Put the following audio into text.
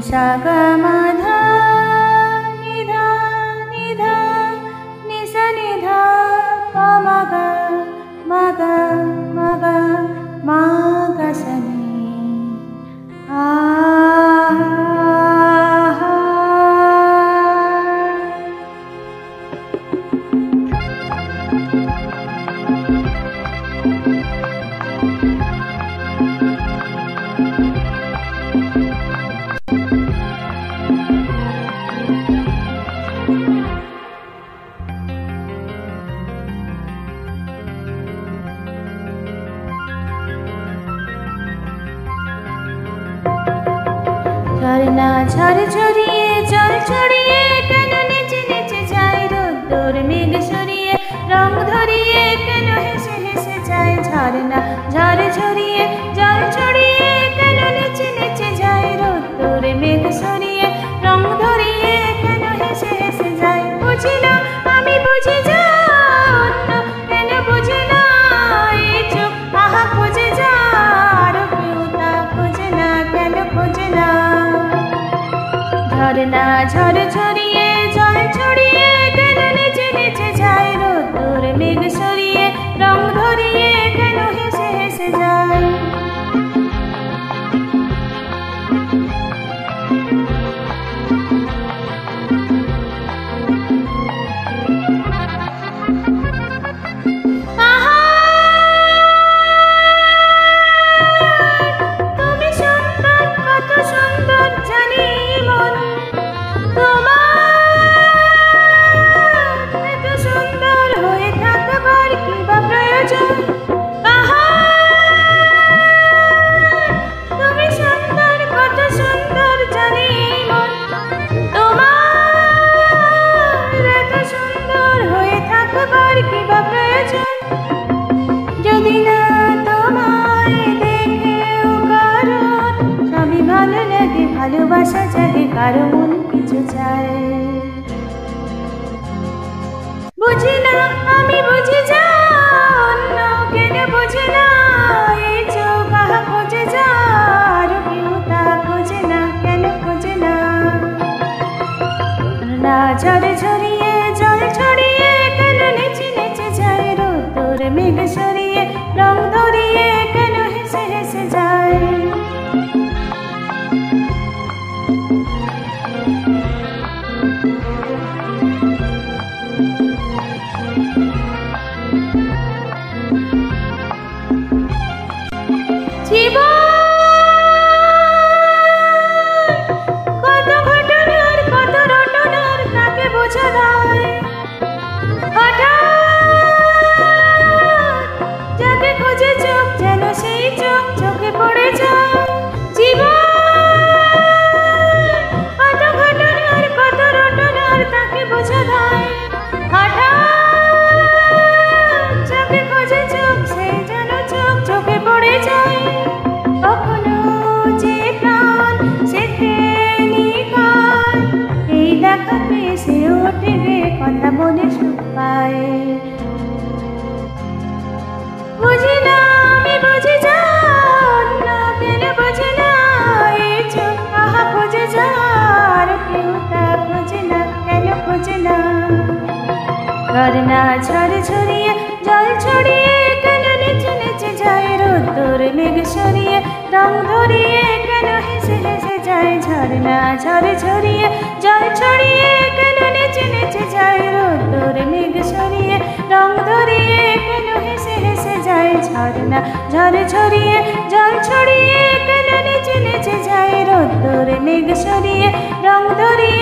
सा गा मा धा नि धा नि धा नि सा नि धा पा मा गा मा गा मा गा मा गा सा नि आ झरना झर झरिए जल छड़िए केन नेचे नेचे जाए रोद्दुर मेघ सरिए रंग धरिए केन हेसे हेसे जाए झरना झर झरिए जल छड़िए केन नेचे नेचे जाए रोद्दुर मेघ सरिए रंग धरिए केन हेसे हेसे जाए बुझी ना आमी बुझी जा অন্য কেন বুঝে না এই চোখ আহা খুঁজে যা আর কেউ তা খোঁজে না কেন খোঁজে না झरना झर झरिए जल छड़िए केन नेचे नेचे जाए रोद्दुर मेघ सरिए रंग धरिए केन हेसे हेसे जाए ভালোবাসা জাগে কারো মন কিছু চায় বুঝি না আমি বুঝি যা অন্য কেন বুঝে না এই চোখ আহা খোঁজে যা আর কেউ তা খোঁজে না কেন খোঁজে না না ঝরে ঝরিয়ে জল ছড়িয়ে কেন নেচে নেচে যায় রোদ্দুর মেঘ সরিয়ে রং ধরিয়ে কেন হেসে হেসে যায় কত ঘটনার কত রটনার তাকে বোঝা দায় হঠাৎ যাকে খোঁজে চোখ যেন সেই চোখ চোখে পড়ে যায় জীবন কত ঘটনার কত রটনার তাকে বোঝা দায় হঠাৎ যাকে খোঁজে চোখ সেই যেন চোখ চোখে পড়ে যায় কখনো যে প্রাণ শেখে নিখান এই দেখা পেয়ে সে ওঠে গে কথা বলে সুখ পায় বুঝি না আমি বুঝি যা অন্য কেন বোঝে না এই চোখ আহা খোঁজে যা আর কেউ তা খোঁজে না কেন খোঁজে না ঝরনা ঝর ঝরিয়ে জল ছড়িয়ে কেন নেচে নেচে যায় রোদ্দুর মেঘ সরিয়ে রং ধরিয়ে কেন হেসে হেসে যায় ঝরনা ঝর ঝরিয়ে জল ছড়িয়ে কেন নেচে নেচে যায় রোদ্দুর মেঘ সরিয়ে রং ধরিয়ে কেন হেসে হেসে যায় ঝরনা ঝর ঝরিয়ে জল ছড়িয়ে কেন নেচে নেচে যায় রোদ্দুর মেঘ সরিয়ে রং ধরিয়ে